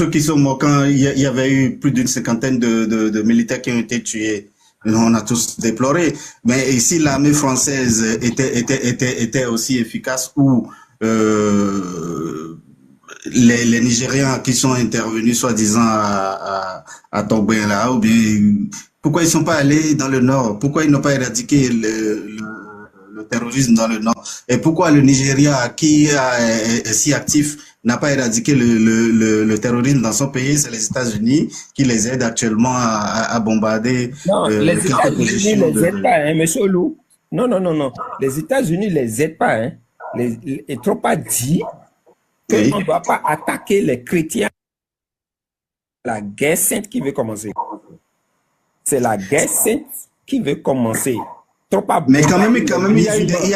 ceux qui sont morts quand il y avait eu plus d'une cinquantaine de militaires qui ont été tués. On a tous déploré. Mais ici, l'armée française était aussi efficace où les Nigérians qui sont intervenus, soi-disant, à Togbenla, ou bien, pourquoi ils sont pas allés dans le nord? Pourquoi ils n'ont pas éradiqué le terrorisme dans le nord? Et pourquoi le Nigeria, qui est si actif, n'a pas éradiqué le terrorisme dans son pays? C'est les États-Unis qui les aident actuellement à bombarder Non, les quelques États-Unis positions les aident pas, hein, monsieur Lou. Non, non, non, non. Les États-Unis les aident pas, hein. Et Trump a dit Oui. qu'on ne doit pas attaquer les chrétiens. La guerre sainte qui veut commencer. C'est la guerre sainte qui veut commencer. Trump a Mais quand même, bombardé il les y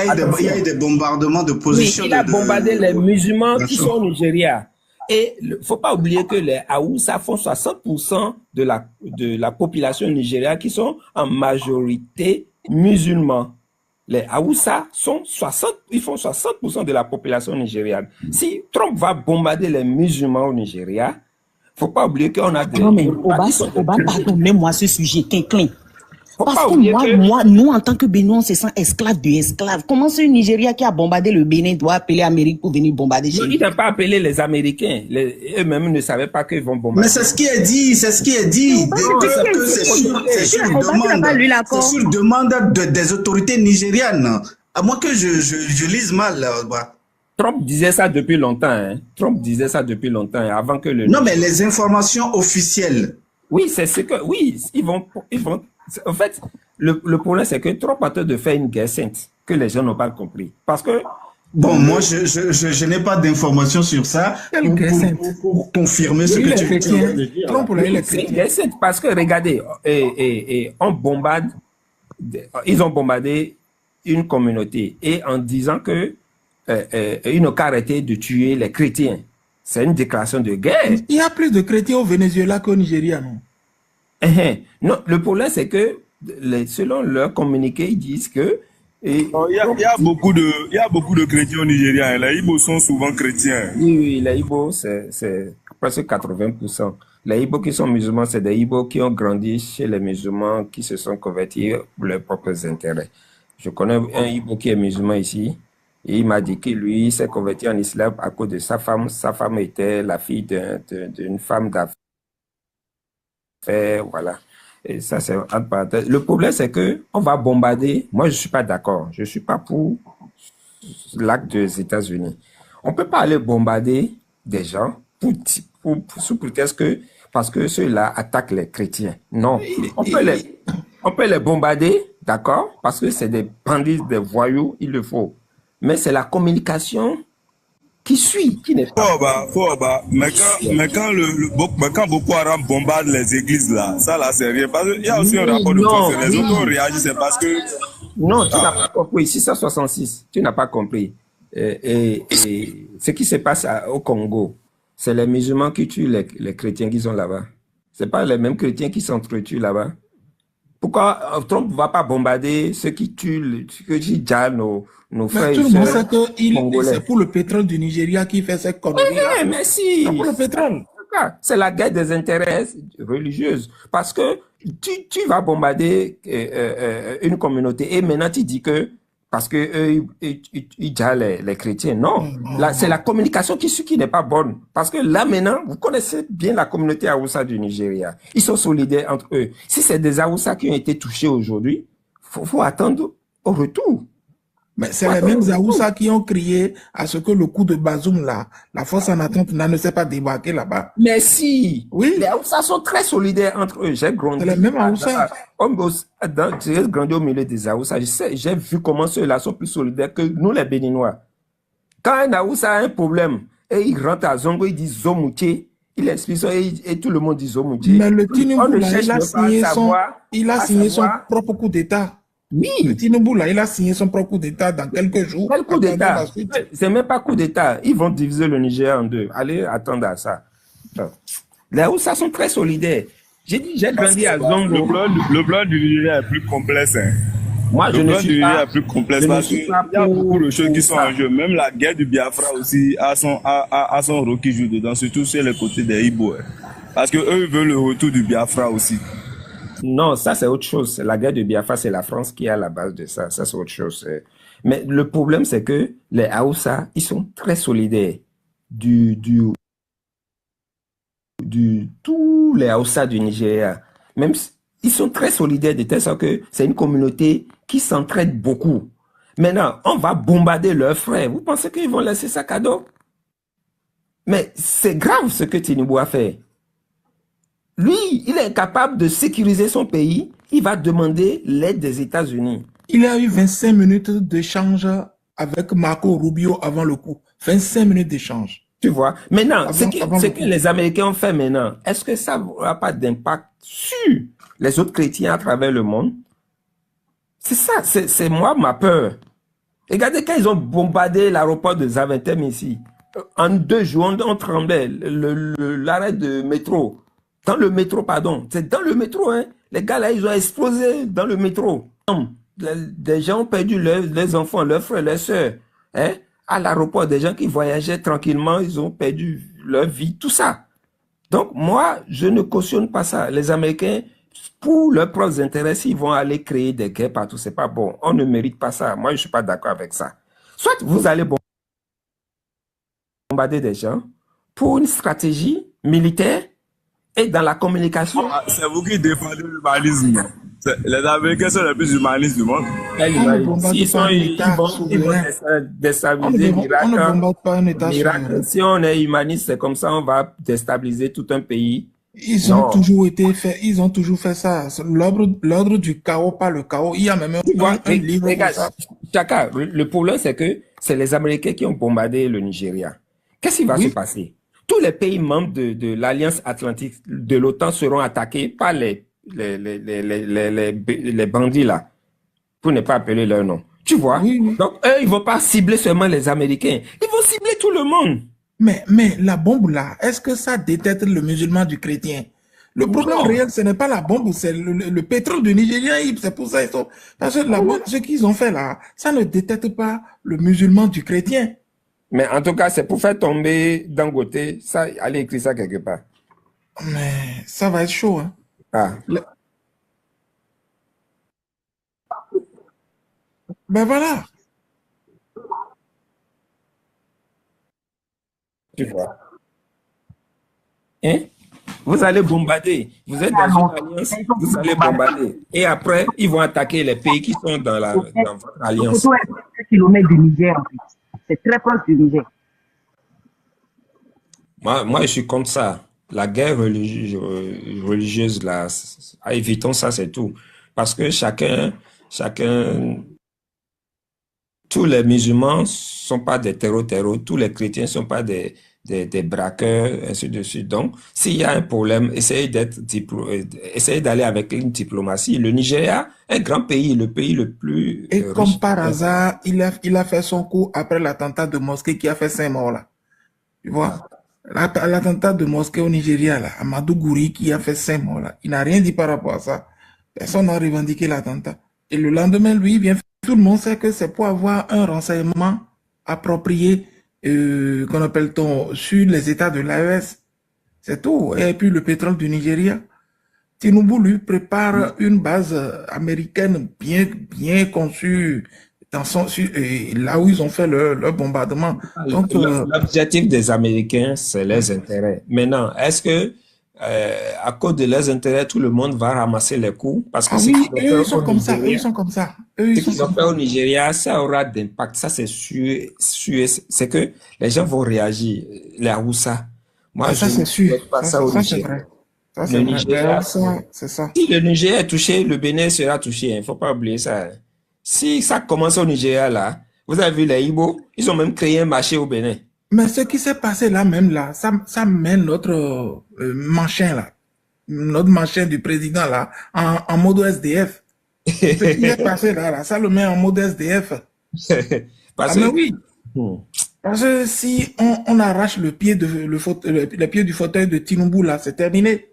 a eu des bombardements de Oui, positions il a bombardé les musulmans Bien qui sûr. sont au Nigeria. Et il ne faut pas oublier que les Haoussa font 60% de la population nigériane qui sont en majorité musulmans. Les Haoussa ils font 60% de la population nigériane. Si Trump va bombarder les musulmans au Nigeria, il ne faut pas oublier qu'on a des... Non, mais Yoruba qui sont des chrétiens. pardonnez-moi ce sujet, Quinquin. Faut Parce pas que oublier nous, en tant que Bénin, on se sent esclaves de esclaves. Comment ce Nigeria qui a bombardé le Bénin doit appeler l'Amérique pour venir bombarder chez Non, nous? il n'a pas appelé les Américains. Eux-mêmes ne savaient pas qu'ils vont bombarder. Mais c'est ce qui est dit, c'est ce qui est dit. Que c'est sur demande des autorités nigérianes. À moins que je lise mal là-bas. Trump disait ça depuis longtemps. Hein. Trump disait ça depuis longtemps, avant que le... Non, mais les informations officielles. Oui, c'est ce que... Oui, ils vont... En fait, le problème, c'est que Trump a tenté de faire une guerre sainte que les gens n'ont pas compris. Parce que... Bon, moi, je n'ai pas d'informations sur ça pour confirmer ce que tu veux dire. Trump, c'est une guerre sainte parce que, regardez, on bombarde... Ils ont bombardé une communauté et en disant que ils n'ont qu'à arrêter de tuer les chrétiens. C'est une déclaration de guerre. Il y a plus de chrétiens au Venezuela qu'au Nigeria, non? Non, le problème, c'est que selon leur communiqué, ils disent que... Il y a beaucoup de chrétiens au Nigeria. Les Igbos sont souvent chrétiens. Oui, les Igbos, c'est presque 80%. Les Igbos qui sont musulmans, c'est des Igbos qui ont grandi chez les musulmans, qui se sont convertis pour leurs propres intérêts. Je connais un Igbo qui est musulman ici. Et il m'a dit que lui, il s'est converti en islam à cause de sa femme. Sa femme était la fille d'une femme d'affaires, voilà. Et ça, c'est entre parenthèses. Le problème, c'est que on va bombarder. Moi, je suis pas d'accord. Je suis pas pour l'acte des États-Unis. On peut pas aller bombarder des gens sous prétexte que parce que ceux-là attaquent les chrétiens. Non, on peut les bombarder, d'accord, parce que c'est des bandits, des voyous, il le faut. Mais c'est la communication qui suit, qui n'est pas... Mais quand Boko Haram bombarde les églises là, ça là c'est rien. Parce qu'il y a aussi un rapport de force. Les autres ont réagi, c'est parce que... Non, tu n'as pas compris. 666, tu n'as pas compris. Et ce qui se passe au Congo, c'est les musulmans qui tuent les chrétiens qui sont là-bas. C'est pas les mêmes chrétiens qui s'entretuent là-bas. Pourquoi Trump ne va pas bombarder ceux qui tuent, qui tuent nos frères et sœurs? Tout le monde sait que c'est pour le pétrole du Nigeria qui fait cette connerie-là. Mais si. C'est pour le pétrole. C'est la guerre des intérêts religieux. Parce que tu vas bombarder une communauté et maintenant tu dis que parce que eux, ils jallent les chrétiens. Non, c'est la communication qui n'est pas bonne. Parce que là maintenant, vous connaissez bien la communauté Haoussa du Nigeria. Ils sont solidaires entre eux. Si c'est des Haoussa qui ont été touchés aujourd'hui, faut attendre au retour. Mais c'est les mêmes Haoussa qui ont crié à ce que le coup de Bazoum là, la force en attente ne s'est pas débarqué là-bas. Mais si, oui. Les Haoussa sont très solidaires entre eux. J'ai grandi. C'est les mêmes Haoussa. J'ai grandi au milieu des Haoussa. J'ai vu comment ceux-là sont plus solidaires que nous les Béninois. Quand un Haoussa a un problème et il rentre à Zongo, il dit Zomouché, il explique ça et tout le monde dit Zomouché. Mais le Tinubu là, il a signé son propre coup d'État. Oui. Le Tinubu là, il a signé son propre coup d'État dans quelques jours. Quel coup d'État? C'est même pas coup d'État. Ils vont diviser le Niger en deux. Allez attendre à ça. Les Haoussa sont très solidaires. J'ai grandi à Zongo. Le plan du Nigeria est plus complexe. Hein. Moi, je Le ne plan du suis Niger pas, est plus complexe je ne parce qu'il suis pas y a beaucoup de choses qui pour sont en ça. jeu. Même la guerre du Biafra aussi a son rôle qui joue dedans, surtout sur les côtés des Igbo. Hein. Parce que eux veulent le retour du Biafra aussi. Non, ça c'est autre chose. La guerre de Biafra, c'est la France qui est à la base de ça. Ça c'est autre chose. Mais le problème, c'est que les Haoussa, ils sont très solidaires du, du, tous les Haoussa du Nigeria. Même, ils sont très solidaires de telle sorte que c'est une communauté qui s'entraide beaucoup. Maintenant, on va bombarder leurs frères. Vous pensez qu'ils vont laisser ça cadeau? Mais c'est grave ce que Tinubu a fait. Lui, il est capable de sécuriser son pays. Il va demander l'aide des États-Unis. Il a eu 25 minutes d'échange avec Marco Rubio avant le coup. 25 minutes d'échange. Tu vois? Maintenant, ce Avant que le coup. les Américains ont fait maintenant, est-ce que ça n'aura pas d'impact sur les autres chrétiens à travers le monde? C'est ça, c'est moi ma peur. Regardez quand ils ont bombardé l'aéroport de Zaventem ici. En 2 jours, on tremblait. L'arrêt de métro. Dans le métro, pardon. C'est dans le métro, hein. Les gars là, ils ont explosé dans le métro. Des gens ont perdu leurs enfants, leurs frères, leurs sœurs. Hein. À l'aéroport, des gens qui voyageaient tranquillement, ils ont perdu leur vie, tout ça. Donc, moi, je ne cautionne pas ça. Les Américains, pour leurs propres intérêts, s'ils vont aller créer des guerres partout, c'est pas bon. On ne mérite pas ça. Moi, je suis pas d'accord avec ça. Soit vous allez bombarder des gens pour une stratégie militaire et dans la communication. Ah, c'est vous qui défendez l'humanisme. Les Américains sont les plus humanistes du monde. S'ils sont, ils vont déstabiliser l'Irak. On ne bombarde pas un État souverain. Si on est humaniste, c'est comme ça, on va déstabiliser tout un pays. Ils ont toujours fait ça. L'ordre du chaos, pas le chaos. Il y a même un livre pour ça. Chaka, le problème, c'est que c'est les Américains qui ont bombardé le Nigeria. Qu'est-ce qui va se passer? Tous les pays membres de l'Alliance Atlantique, de l'OTAN, seront attaqués par les bandits là, pour ne pas appeler leur nom. Tu vois? Oui. Donc, eux, ils vont pas cibler seulement les Américains. Ils vont cibler tout le monde. Mais la bombe là, est-ce que ça détecte le musulman du chrétien? Le problème réel, ce n'est pas la bombe, c'est le pétrole du Nigeria. C'est pour ça parce que la bombe, ce qu'ils ont fait là, ça ne détecte pas le musulman du chrétien. Mais en tout cas, c'est pour faire tomber Dangote. Ça, allez écrire ça quelque part. Mais ça va être chaud, hein. Ah. Ben voilà. Tu vois. Hein? Vous allez bombarder. Vous êtes dans une alliance, vous allez bombarder. Et après, ils vont attaquer les pays qui sont dans votre alliance. C'est à quelques kilomètres du Niger, en fait. C'est très proche du Niger. Moi, je suis contre ça. La guerre religieuse, là, évitons ça, c'est tout. Parce que chacun, tous les musulmans sont pas des terreaux, tous les chrétiens sont pas des braqueurs, ainsi de suite. Donc, s'il y a un problème, essayez d'aller avec une diplomatie. Le Nigeria, un grand pays, le pays le plus Et comme riche. par hasard, il a fait son coup après l'attentat de mosquée qui a fait 5 morts là. Tu vois? L'attentat de mosquée au Nigeria là, Amadou Gouri qui a fait 5 morts là. Il n'a rien dit par rapport à ça. Personne n'a revendiqué l'attentat. Et le lendemain, lui, il vient. Tout le monde sait que c'est pour avoir un renseignement approprié, qu'on appelle-t-on, sur les États de l'AES. C'est tout. Et puis le pétrole du Nigeria. Tinubu lui prépare une base américaine bien conçue là où ils ont fait leur bombardement. Donc, L'objectif des Américains, c'est leurs intérêts. Maintenant, est-ce que à cause de leurs intérêts, tout le monde va ramasser les coups? Parce que oui, eux, ils sont comme ça. Eux, ils sont comme ça. Ce qu'ils ont fait au Nigeria, ça aura d'impact. Ça, c'est sûr. C'est que les gens vont réagir. Les Hausa. Moi, ça, c'est sûr. Pas ça, au Nigeria. Ça, c'est vrai. C'est ça. Si le Nigeria est touché, le Bénin sera touché. Il ne faut pas oublier ça. Si ça commence au Nigeria, là, vous avez vu les Igbo, ils ont même créé un marché au Bénin. Mais ce qui s'est passé là même là, ça mène notre manchin là, notre manchin du président là, en mode SDF. Ce qui est passé là, ça le met en mode SDF. Mais oui. Parce que si on arrache le pied du fauteuil de Tinubu là, c'est terminé.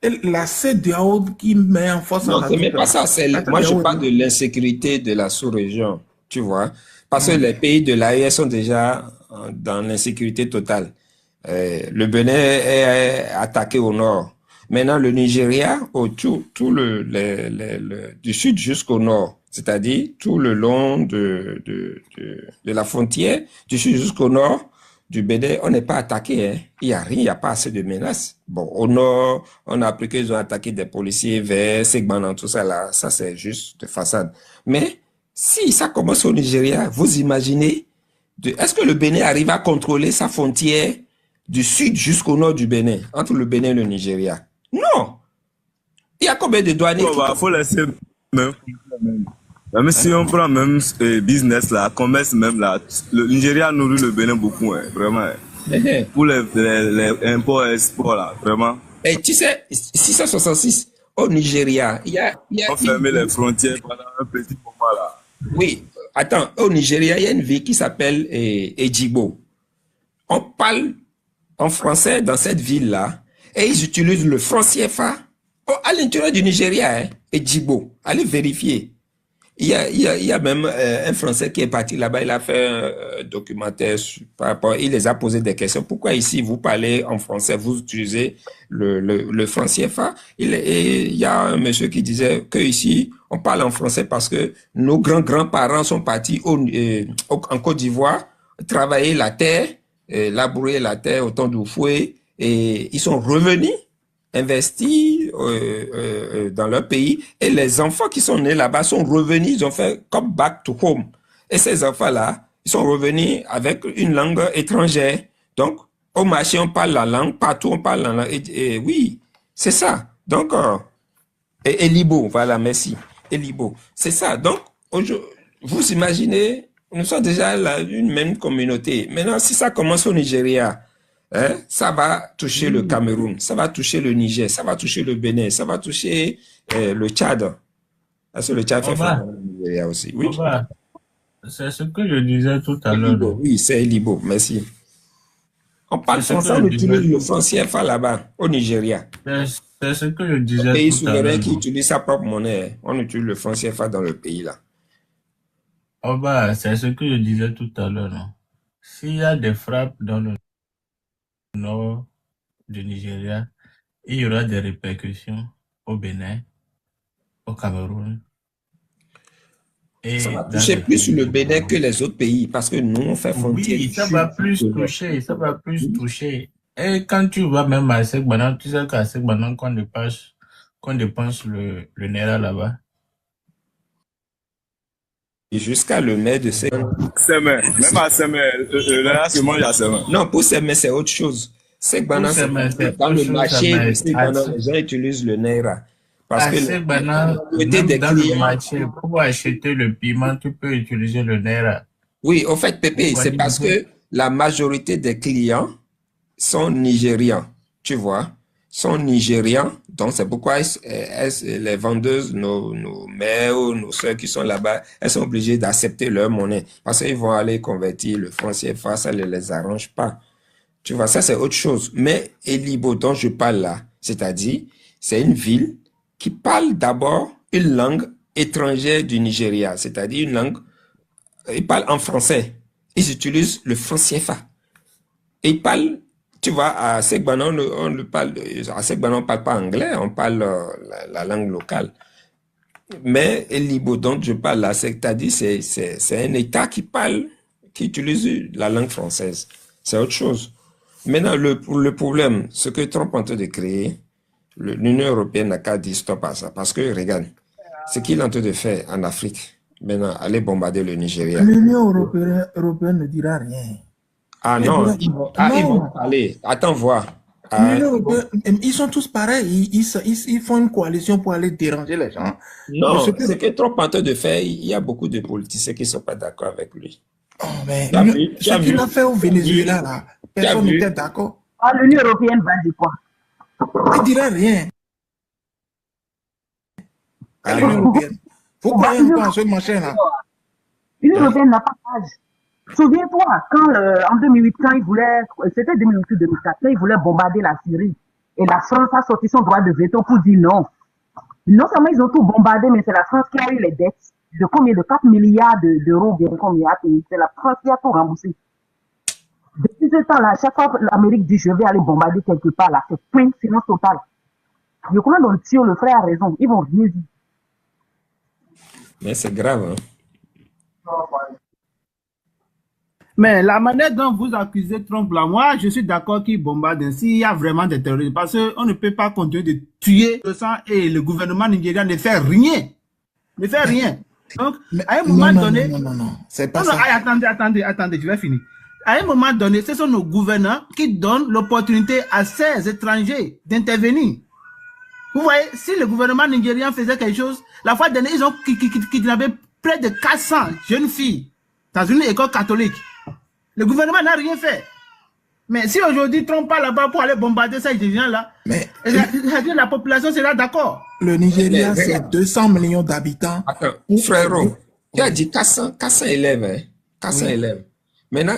Et la CEDEAO qui met en force Non, la c'est même pas ça. Moi, je CEDEAO, parle de l'insécurité de la sous-région, tu vois. Parce que les pays de l'AES sont déjà dans l'insécurité totale. Le Bénin est attaqué au nord. Maintenant, le Nigeria, tout du sud jusqu'au nord, c'est-à-dire tout le long de la frontière, du sud jusqu'au nord du Bénin, on n'est pas attaqué, hein. Il n'y a rien, il n'y a pas assez de menaces. Bon, au nord, on a appris qu'ils ont attaqué des policiers vers Segbanan, tout ça là, ça c'est juste de façade. Mais si ça commence au Nigeria, vous imaginez, est-ce que le Bénin arrive à contrôler sa frontière du sud jusqu'au nord du Bénin, entre le Bénin et le Nigeria? Non! Il y a combien de douaniers Bon, bah, faut laisser même. Même si on prend même business là, commerce même là, le Nigeria nourrit le Bénin beaucoup, hein, vraiment. Hein. Pour les imports et exports là, vraiment. Et tu sais, 666 au Nigeria, On fermé les frontières pendant un petit moment là. Oui, attends, au Nigeria, il y a une ville qui s'appelle Ejigbo. On parle en français dans cette ville-là et ils utilisent le franc CFA à l'intérieur du Nigeria, hein, Ejigbo. Allez vérifier. Il y a même un Français qui est parti là-bas, il a fait un documentaire par rapport, il les a posé des questions. Pourquoi ici vous parlez en français, vous utilisez le franc CFA? Il y a un monsieur qui disait que ici on parle en français parce que nos grands-parents sont partis en Côte d'Ivoire travailler la terre, labourer la terre au temps d'Oufoué et ils sont revenus investis dans leur pays et les enfants qui sont nés là-bas sont revenus, ils ont fait come back to home. Et ces enfants-là, ils sont revenus avec une langue étrangère. Donc, au marché, on parle la langue, partout on parle la langue. Et oui, c'est ça. Donc, et Libo, voilà, merci. Et Libo, c'est ça. Donc, vous imaginez, nous sommes déjà une même communauté. Maintenant, si ça commence au Nigeria, hein, ça va toucher le Cameroun, ça va toucher le Niger, ça va toucher le Bénin, ça va toucher le Tchad. Parce que le Tchad fait Omar, le Nigeria aussi. Oui, Omar, c'est ce que je disais tout à l'heure. Libo, oui, c'est Libo, merci. On parle C'est ce français, que on je utilise disais. le franc CFA là-bas, au Nigeria. C'est ce que je Un disais pays tout à souverain l'heure. qui utilise sa propre monnaie, on utilise le franc CFA dans le pays là. Omar, c'est ce que je disais tout à l'heure. Non? S'il y a des frappes dans le nord du Nigeria, il y aura des répercussions au Bénin, au Cameroun Ça et va dans toucher les plus pays le du Bénin que Nord. les autres pays parce que nous, on fait frontière Oui, du ça sud va plus jusqu'au nord. toucher, ça va plus toucher. Et quand tu vas même à Segbanan, tu sais qu'à Segbanan, qu'on dépense le Naira là-bas. Et jusqu'à le maire de ces... Semaine, même à semaine, là, se mange à semaine. Non, pour ces mains, c'est autre chose. Pour Segbanan, ces c'est mais c'est dans autre le chose, ça marché de mais Segbanan, les gens utilisent le Naira. Parce à que la Segbanan, majorité même des dans le clients... marché, pour acheter le piment, tu peux utiliser le Naira. Oui, au fait, Pépé, Pour c'est aller parce manger. que la majorité des clients sont nigérians, tu vois, sont nigérians. Donc, c'est pourquoi les vendeuses, nos mères ou nos soeurs qui sont là-bas, elles sont obligées d'accepter leur monnaie. Parce qu'ils vont aller convertir le franc CFA, ça ne les arrange pas. Tu vois, ça, c'est autre chose. Mais Elibo, dont je parle là, c'est-à-dire, c'est une ville qui parle d'abord une langue étrangère du Nigeria, c'est-à-dire une langue, ils parlent en français. Ils utilisent le franc CFA. Et ils parlent, tu vois, à Segbanan, à Segbanan, on parle pas anglais, on parle la langue locale. Mais Elibo, dont je parle là, c'est-à-dire, c'est un État qui parle, qui utilise la langue française. C'est autre chose. Maintenant, le problème, ce que Trump est en train de créer, l'Union européenne n'a qu'à dire stop à ça. Parce que, regarde, ce qu'il est en train de faire en Afrique, maintenant, aller bombarder le Nigeria. L'Union européenne ne dira rien. Ah Elle non, dira, ils vont non, parler. Attends voir. Ah, l'Union européenne, ils sont tous pareils. Ils font une coalition pour aller déranger les gens. Mais non, ce que, ce que Trump est en train de faire, il y a beaucoup de politiciens qui ne sont pas d'accord avec lui. oh, mais Tu as vu, tu ce as qu'il vu, a fait au Venezuela, là, tu as personne vu. n'était d'accord. Ah, l'Union européenne va dire quoi? Il ne dira rien à Ah l'Union non. européenne. Vous On va croyez encore à ce machin-là? L'Union européenne n'a pas d'âge. Souviens-toi, quand en 2008, quand ils voulaient, c'était 2008 ou 2004, quand ils voulaient bombarder la Syrie, Et la France a sorti son droit de veto pour dire non. Non seulement ils ont tout bombardé, mais c'est la France qui a eu les dettes de combien? De 4 milliards d'euros, bien combien à payer. C'est la France qui a tout remboursé. Depuis ce temps-là, chaque fois que l'Amérique dit je vais aller bombarder quelque part, là, c'est point, silence total. Je connais dans le tio, le frère a raison. Ils vont rien dire. Mais c'est grave. Hein. Mais la manière dont vous accusez Trump là, moi je suis d'accord qu'il bombarde ainsi, il y a vraiment des terroristes. Parce qu'on ne peut pas continuer de tuer le sang et le gouvernement nigérien ne fait rien. Ne fait rien. Donc, à un moment donné... Non, c'est pas non, ça. Attendez, je vais finir. À un moment donné, ce sont nos gouvernants qui donnent l'opportunité à ces étrangers d'intervenir. Vous voyez, si le gouvernement nigérien faisait quelque chose, la fois dernière, ils ont kidnappé près de 400 jeunes filles dans une école catholique. Le gouvernement n'a rien fait. Mais si aujourd'hui Trump part là-bas pour aller bombarder ces gens-là, la population sera d'accord. Le Nigeria, c'est 200 millions d'habitants. Attends, frérot, tu as dit 400 élèves. Hein? 400 élèves. Maintenant,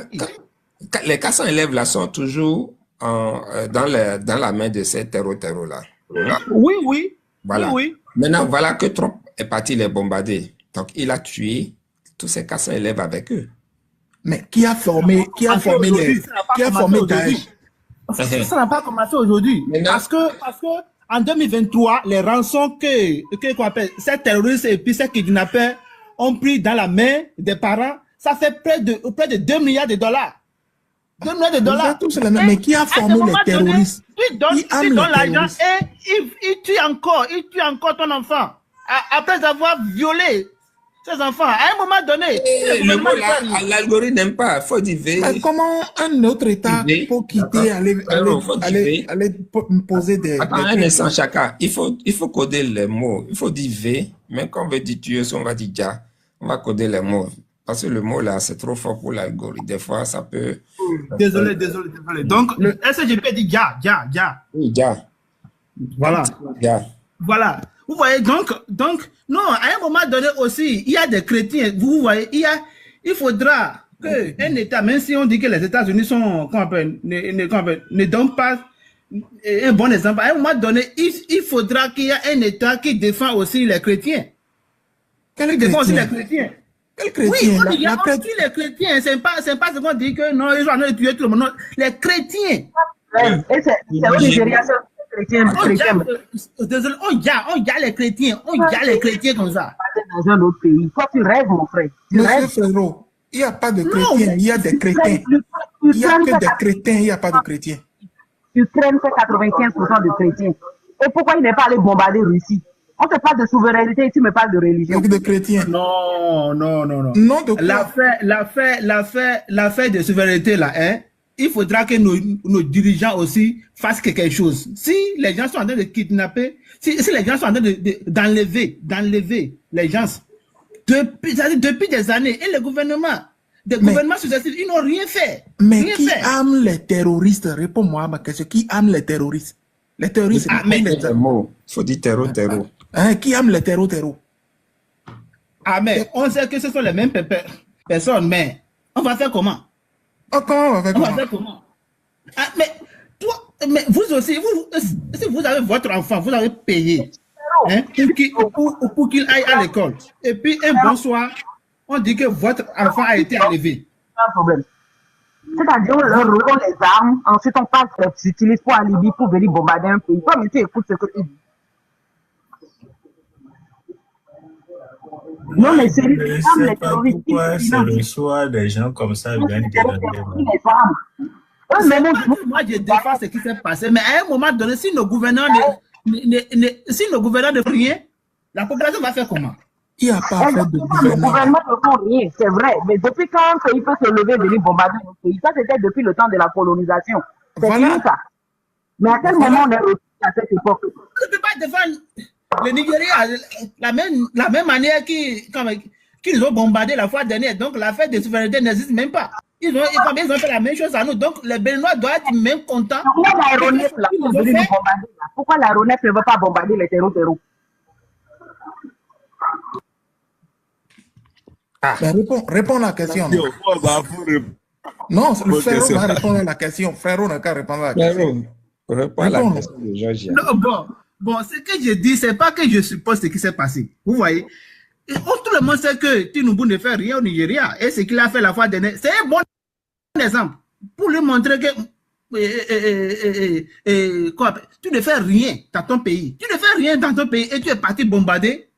les 400 élèves là sont toujours dans la main de ces terroristes-là. Oui. Voilà. Oui. Maintenant, voilà que Trump est parti les bombarder. Donc, il a tué tous ces 400 élèves avec eux. Mais qui a formé Daesh? Ça n'a pas commencé aujourd'hui. Parce que en 2023, les rançons qu'on appelle ces terroristes et puis ces kidnappeurs ont pris dans la main des parents, ça fait près de 2 milliards de dollars. 2 milliards de dollars. Mais qui a formé les terroristes? Il donne l'argent et il tue encore ton enfant. Après avoir violé ces enfants, à un moment donné. Le mot là, l'algorithme n'aime pas. Il faut dire V. Mais comment un autre État peut quitter, aller poser des. Attends, un instant chacun. Il faut coder les mots. Il faut dire V. Mais quand on veut dire tuer, on va dire ja. On va coder les mots. Parce que le mot là, c'est trop fort pour l'algorithme. Des fois, ça peut. Désolé. Donc, est-ce que je peux dire ja? Oui, ja. Voilà. Ja. Voilà. Vous voyez, donc, non, à un moment donné aussi, il y a des chrétiens, vous voyez, il faudra qu'un État, même si on dit que les États-Unis sont, ne donnent pas un bon exemple, à un moment donné, il faudra qu'il y ait un État qui défend aussi les chrétiens. Quel défend aussi les chrétiens. Quel chrétien? Oui, on tue les chrétiens, c'est pas ce qu'on dit que non, ils sont en train de tuer tout le monde, non, les chrétiens. Et c'est au Nigeria, Désolé, on gère les chrétiens, comme ça. Dans un autre pays. Toi, tu rêves, mon frère. Monsieur Frérot, il n'y a pas de chrétiens, il y a des crétins. Il n'y a que des crétins, il n'y a pas de chrétiens. L'Ukraine fait 95% de chrétiens. Et pourquoi il n'est pas allé bombarder Russie? On te parle de souveraineté et tu me parles de religion. De chrétiens. Non. Non, de quoi? L'affaire de souveraineté, là, hein, il faudra que nos dirigeants aussi fassent quelque chose. Si les gens sont en train de kidnapper, si les gens sont en train d'enlever les gens, depuis des années, et le gouvernement, gouvernements successifs, ils n'ont rien fait. Mais qui aime les terroristes? Réponds-moi à ma question. Qui aime les terroristes? Les terroristes. Il faut dire terreau. Qui aime les terreaux? Ah, mais on sait que ce sont les mêmes personnes, mais on va faire comment? Comment on va faire comment? Ah, mais vous aussi, si vous avez votre enfant, vous avez payé pour qu'il aille à l'école. Et puis un bon soir, on dit que votre enfant a été enlevé. Pas de problème. C'est-à-dire, on leur rend les armes, ensuite on passe, s'utilise pour alibi pour venir bombarder un pays. Toi, mais tu écoutes ce que tu dis. Non, mais c'est Je ne sais pas pourquoi c'est le choix des gens comme ça viennent déranger. Moi, je défends ce qui s'est passé, mais à un moment donné, si nos gouvernants ne font rien, la population va faire comment? Il n'y a pas fait de gouvernement. Le gouvernement ne fait rien, c'est vrai. Mais depuis quand un pays peut se lever et venir bombarder un pays? Ça, c'était depuis le temps de la colonisation. C'est fini ça. Mais à quel moment on est reçu à cette époque? On ne peut pas défendre le Nigeria la même manière qu'ils ont bombardé la fois dernière. Donc, l'affaire de souveraineté n'existe même pas. Ils ont fait la même chose à nous. Donc, les Béninois doivent être même contents. Pourquoi l'aéronef ne veut pas bombarder les terreaux? Réponds à la question. Non, le frérot va répondre à la question. Frérot n'a qu'à répondre à la question. Reprends la Réponds. question de Georgia. Non, bon, ce que je dis, c'est pas que je suppose ce qui s'est passé. Vous voyez? Et tout le monde sait que Tinubu ne fait rien au Nigeria. Et ce qu'il a fait la fois dernière, c'est un bon exemple pour lui montrer que tu ne fais rien dans ton pays. Tu ne fais rien dans ton pays et tu es parti bombarder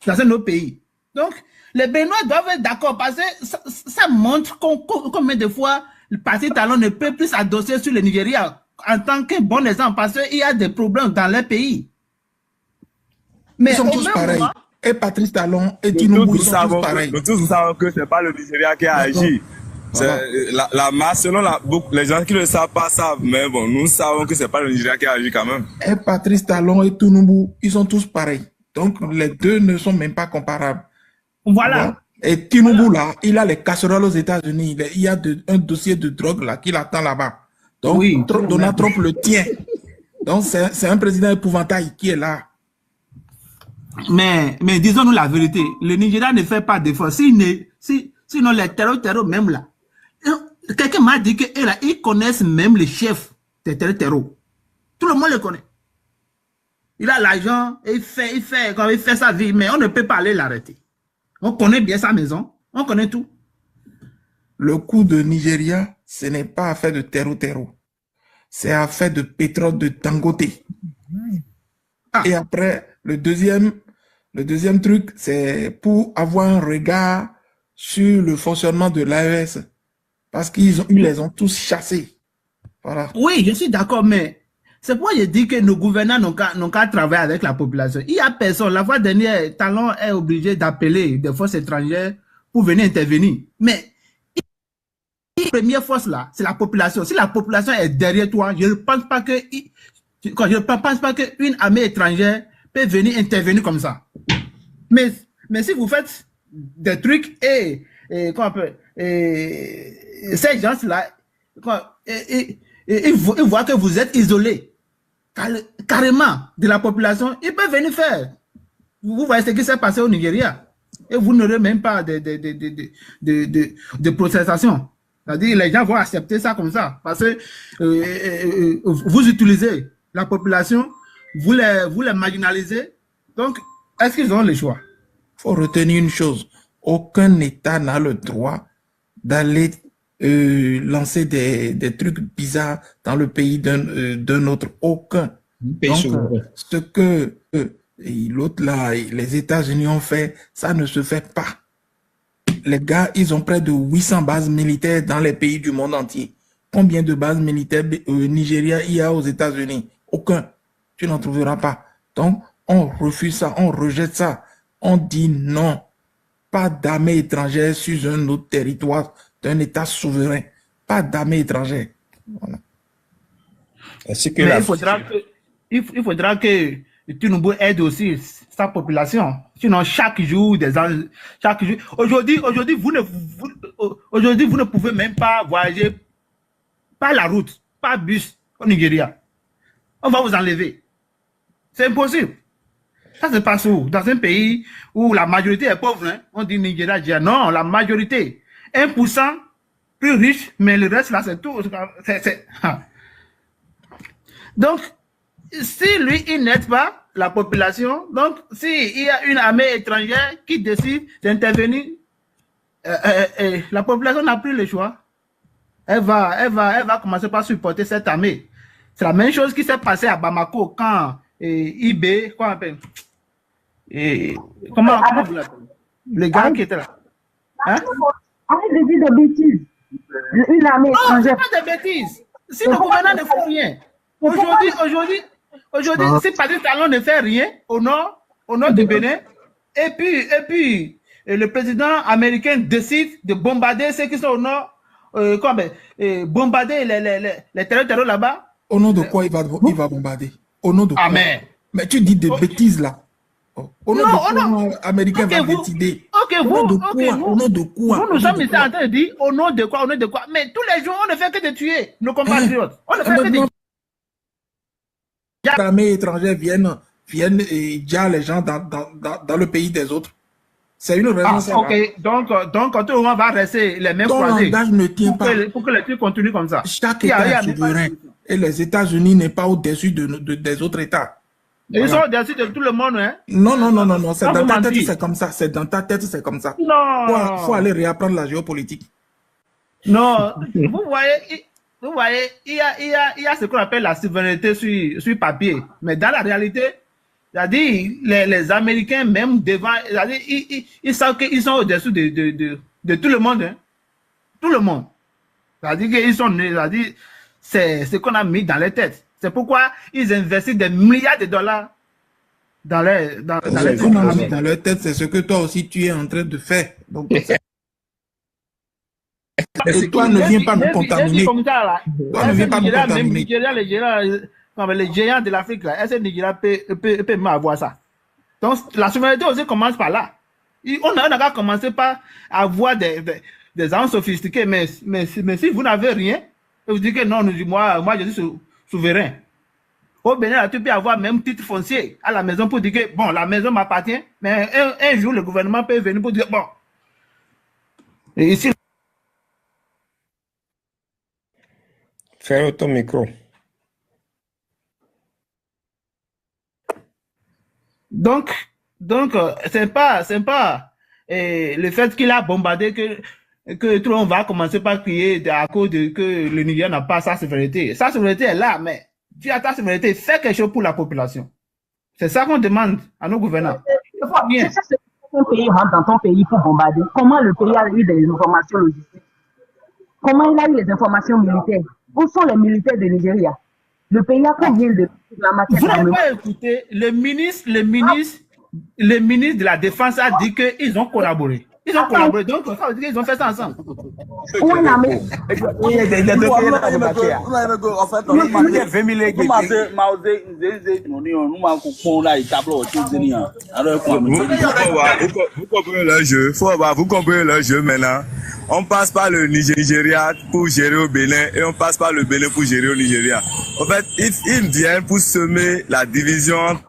dans un autre pays. Donc, les Béninois doivent être d'accord parce que ça montre combien de fois le parti Talon ne peut plus s'adosser sur le Nigeria en tant que bon exemple parce qu'il y a des problèmes dans leur pays. Mais Ils sont au tous même pareils. moment, Et Patrice Talon et Nous Tinubu, tous ils sont tous savons pareils. nous tous savons que c'est pas le Nigeria qui a D'accord. agi. Voilà. C'est la masse, selon les gens qui ne le savent pas savent, mais bon, nous savons que c'est pas le Nigeria qui a agi quand même. Et Patrice Talon et Tinubu, ils sont tous pareils. Donc, les deux ne sont même pas comparables. voilà. Et Tinubu, là, il a les casseroles aux États-Unis. Il y a un dossier de drogue là qui l'attend là-bas. Donc, Oui. Donald Trump le tient. Donc, c'est un président épouvantail qui est là. Mais disons-nous la vérité, le Nigeria ne fait pas d'efforts. Sinon, les terreaux même là. Quelqu'un m'a dit qu'ils connaissent même les chefs des terreaux. Tout le monde le connaît. Il a l'argent, il fait sa vie, mais on ne peut pas aller l'arrêter. On connaît bien sa maison, on connaît tout. Le coup de Nigeria, ce n'est pas affaire de terreau. C'est affaire de pétrole de Dangote. Et après, le deuxième truc, c'est pour avoir un regard sur le fonctionnement de l'AES. Parce ils les ont tous chassés. Voilà. Oui, je suis d'accord, mais c'est pourquoi je dis que nos gouvernants n'ont qu'à travailler avec la population. Il n'y a personne. La fois dernière, Talon est obligé d'appeler des forces étrangères pour venir intervenir. Mais la première force là, c'est la population. Si la population est derrière toi, je ne pense pas qu'une armée étrangère peut venir intervenir comme ça. Mais si vous faites des trucs et ces gens-là, ils voient que vous êtes isolés carrément de la population, ils peuvent venir faire. Vous voyez ce qui s'est passé au Nigeria. Et vous n'aurez même pas de protestation. C'est-à-dire les gens vont accepter ça comme ça. Parce que vous utilisez la population, vous les marginalisez. Donc, est-ce qu'ils ont le choix? Il faut retenir une chose. Aucun État n'a le droit d'aller lancer des trucs bizarres dans le pays d'un autre. Aucun. Donc, ce que l'autre là, les États-Unis ont fait, ça ne se fait pas. Les gars, ils ont près de 800 bases militaires dans les pays du monde entier. Combien de bases militaires Nigeria il y a aux États-Unis? Aucun. Tu n'en trouveras pas. Donc, on refuse ça, on rejette ça. On dit non. Pas d'armée étrangère sur un autre territoire d'un État souverain. Pas d'armée étrangère. Voilà. Mais il faudra que Tinubu aide aussi sa population. Sinon, chaque jour, aujourd'hui, vous ne pouvez même pas voyager par la route, par bus au Nigeria. On va vous enlever. C'est impossible. Ça se passe où? Dans un pays où la majorité est pauvre, hein? On dit Nigeria. Non, la majorité. 1% plus riche, mais le reste là, c'est tout. Donc, si lui, il n'aide pas la population, donc s'il y a une armée étrangère qui décide d'intervenir, la population n'a plus le choix. Elle va commencer par supporter cette armée. C'est la même chose qui s'est passé à Bamako quand IB, quoi on appelle? Comment vous l'appelez? Le gars qui était là. Hein? Arrête de dire des bêtises. Une armée Non, étrangère. c'est pas des bêtises. Si le gouvernement ne fait rien, aujourd'hui, si Patrice Talon ne fait rien au nord du Bénin, et puis le président américain décide de bombarder ceux qui sont au nord, bombarder les terreurs là-bas. Au nom de quoi il va bombarder? Au nom de quoi? Mais tu dis des bêtises là. Au nom de quoi l'Américain va décider? Au nom de quoi? Nous sommes ici en train de dire au nom de quoi? Mais tous les jours, on ne fait que de tuer nos compatriotes. On ne fait que de l'armée étrangère viennent et gèrent les gens dans le pays des autres. C'est une raison. Ah, ok. Donc, tout le monde va rester les mêmes Ton croisés. langage ne tient pas. Pour que les trucs continuent comme ça. Chaque État est souverain. Et les États-Unis n'est pas au-dessus des autres États. Ils sont au-dessus de tout le monde, hein? Non. C'est Sans dans vous ta tête, mentir. c'est comme ça. C'est dans ta tête, c'est comme ça. Non. Faut aller réapprendre la géopolitique. Non. Vous voyez, il y a ce qu'on appelle la souveraineté sur papier. Mais dans la réalité, c'est-à-dire, les Américains, même devant, c'est-à-dire, ils savent qu'ils sont au-dessus de tout le monde, hein? Tout le monde. C'est-à-dire qu'ils sont nés, c'est-à-dire, c'est ce qu'on a mis dans les têtes. C'est pourquoi ils investissent des milliards de dollars dans les Ce qu'on a mis dans leur tête, c'est ce que toi aussi tu es en train de faire. Donc, et toi ne viens pas nous contaminer. Toi ne viens pas nous contaminer. Les géants de l'Afrique, est-ce que le Nigeria peut même avoir ça? Donc, la souveraineté aussi commence par là. On n'a qu'à commencer par avoir des armes sophistiquées, mais si vous n'avez rien, vous dites que non, moi je suis souverain. Au Bénin, là, tu peux avoir même titre foncier à la maison pour dire que bon, la maison m'appartient, mais un jour le gouvernement peut venir pour dire bon. Et ici. Ferme ton micro. Donc, c'est pas le fait qu'il a bombardé que tout le monde va commencer par crier à cause de que le Niger n'a pas sa souveraineté. Sa souveraineté est là, mais tu as ta souveraineté, fais quelque chose pour la population. C'est ça qu'on demande à nos gouvernants. C'est ça, c'est qu'un pays rentre dans ton pays pour bombarder. Comment le pays a eu des informations logistiques? Comment il a eu les informations militaires? Où sont les militaires de Nigeria? Le pays a combien de la matière? Vous n'avez pas écouté, le ministre de la Défense a dit qu'ils ont collaboré. Ils ont collaboré, donc ça veut dire qu'ils ont fait ça ensemble. Où est l'armée? Vous comprenez le jeu. Vous comprenez le jeu maintenant. On passe par le Nigeria pour gérer au Bénin et on passe par le Bénin pour gérer au Nigeria. En fait, ils viennent pour semer la division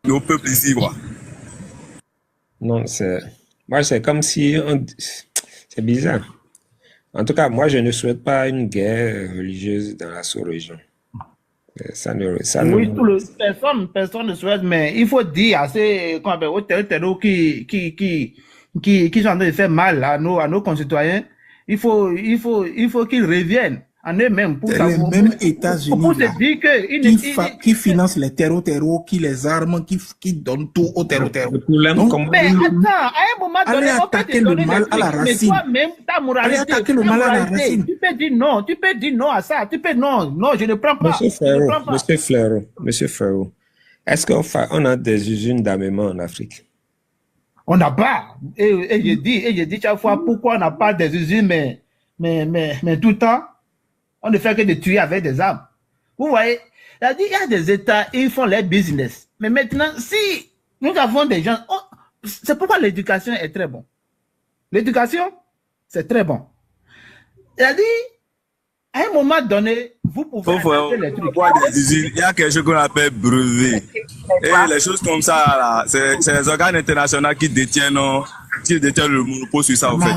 au peuple ici, quoi. Non, c'est comme si c'est bizarre. En tout cas, moi, je ne souhaite pas une guerre religieuse dans la sous-région. Oui, personne ne souhaite, mais il faut dire à ces terreaux qui sont en train de faire mal à nos concitoyens, il faut qu'ils reviennent en eux-mêmes pour les mêmes États-Unis pour se dire que qui financent les terreaux, qui les arment, qui donnent tout aux terreaux. Mais attends, à un moment donné, allez attaquer le mal à la racine. Mais toi-même, ta moralité, allez attaquer le mal à la racine. Tu peux dire non à ça. Tu peux non, je ne prends pas. Monsieur Frérot, est-ce qu'on a des usines d'armement en Afrique? On n'a pas. Et je dis chaque fois pourquoi on n'a pas des usines, mais tout le temps, on ne fait que de tuer avec des armes. Vous voyez, il y a des États, ils font leur business. Mais maintenant, si nous avons des gens, c'est pourquoi l'éducation est très bon. L'éducation, c'est très bon. C'est-à-dire, à un moment donné, vous pouvez acheter les trucs. Il y a quelque chose qu'on appelle brevet. Et les choses comme ça, là, c'est les organes internationaux qui détiennent le monopole sur ça, en fait.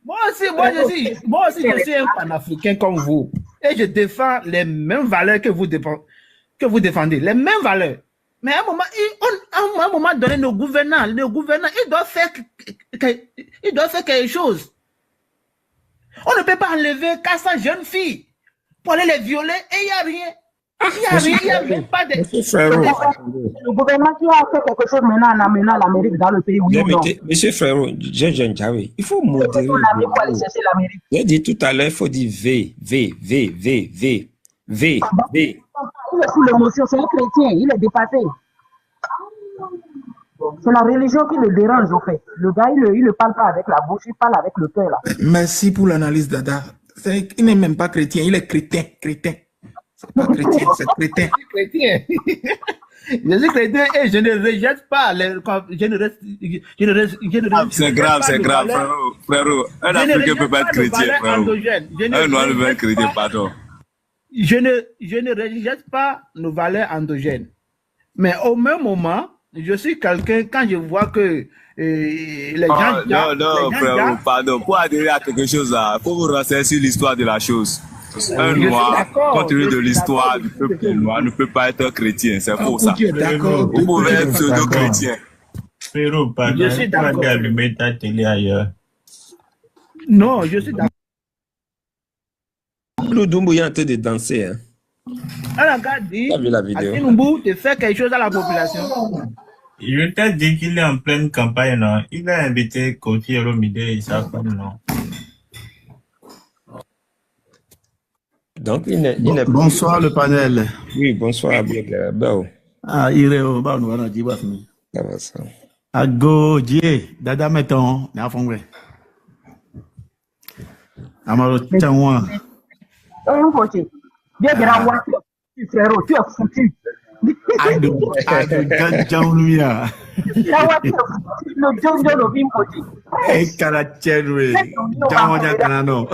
Moi aussi, je suis un panafricain comme vous. Et je défends les mêmes valeurs que vous défendez. Les mêmes valeurs. Mais à un moment donné, nos gouvernants, ils doivent faire quelque chose. On ne peut pas enlever 400 jeunes filles pour aller les violer et il n'y a rien. Il n'y a même pas de... Le gouvernement qui a fait quelque chose maintenant en amenant l'Amérique dans le pays où il est. Monsieur Frérot, il faut modérer. J'ai dit tout à l'heure, il faut dire V. Il est sous l'émotion, c'est un chrétien, il est dépassé. C'est la religion qui le dérange, en fait. Le gars, il ne parle pas avec la bouche, il parle avec le cœur, là. Merci pour l'analyse, Dada. Il n'est même pas chrétien, il est crétin. C'est pas chrétien, c'est crétin. Je suis chrétien et je ne rejette pas C'est grave, frérot. Un Africain ne peut pas être chrétien, frérot. Un noir ne peut pas être chrétien, pardon. je ne rejette pas nos valeurs endogènes. Mais au même moment, je suis quelqu'un, quand je vois que les gens... Non, frère, pardon. Pour adhérer à quelque chose là, il faut vous renseigner sur l'histoire de la chose. Un noir, compte tenu de l'histoire du peuple noir, ne peut pas être chrétien. C'est faux ça. D'accord. Vous pouvez être pseudo-chrétien. Frérot, pardon, Je suis tu vas d'accord. allumer ta télé ailleurs. Non, je suis d'accord. Le Doumbouya est en train de danser. Hein. Un gars dit, T'as vu la vidéo? Tinubu de faire quelque chose à la population. Je t'ai dit qu'il est en pleine campagne, non? Il a invité Kofi Olomide et sa femme, non? Donc, il n'est Bonsoir le panel. Oui, bonsoir, Bao. Ah, Ireo, ba nous allons dire Ça va, ça. Ago, Dieu, Dada mettons, n'a fongwe. Amaro Tchangwa. Un côté. Bien, grand voiture. Frérot, tu es foutu. Ado, Tchangwa. La voiture, le John John au même côté. Eh, Karachenwe. Tchangwa Kanano.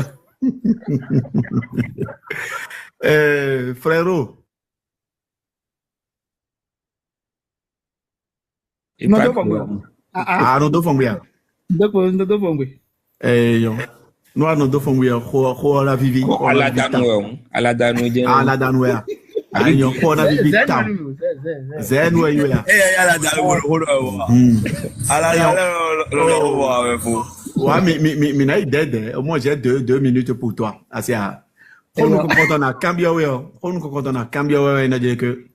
Frérot. Et Non, pas non, que- non. Ah, Ah, non, do fongwe. deux fongwe. Yo. Nous allons do fongwe, ho la vivi. À la Danoué, à la Danoué. Ah, la danwe. Ah, yo, ho la vivi tam. Zenwe yo ya. Ouais, mais là, moi j'ai deux minutes pour toi. Assez à. Quand on a cambio, quand on a cambio, on a dit que,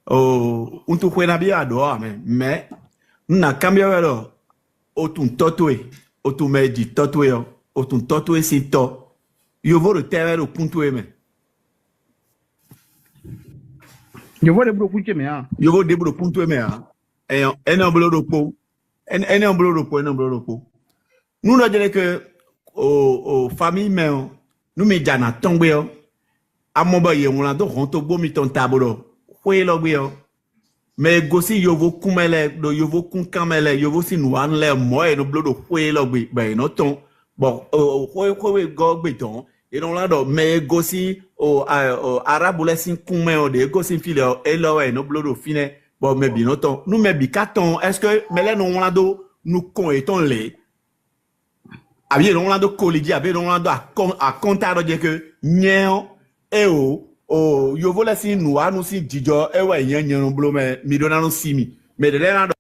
oh, on te fait bien à dehors, mais, on a cambio, au ton totoué, au ton me dit totoué, au ton totoué c'est to. Yo vou le terre au puntoué, mais. Je vois les beaucoup de mais hein. Yo vou débrouiller le puntoué, mais, et un bleu de peau, un bleu de peau, un bleu de peau. Nous, nous disons que, aux familles, mais, nous, mais, j'en tombé, à mon bail, on a donc rentré au beau ton tableau. Oui, là, oui, mais gossi, yo vou kumele, yo vou kunkamele, yo vou si nous an le moi, et nous bleu de oui, là, oui, ben, non, ton, bon, oui, go, béton, et donc là, mais gossi, arabe, ou les sin kumé, de gossi file, et là, ouais, nous bleu de fine, bon, mais bien, non, ton, nous, mais bien, carton, est-ce que, mais là, nous, là, nous, con, et ton lait, Abie non lando koligi, abie non lando a kontaro de que nyen o yo vola si noa no si jijo e wa nyen no blo me mi dona no simi me de lando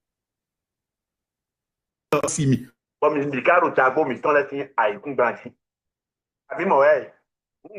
simi bo mi ndikaro chago mi ton la si ai kun banchi abi mo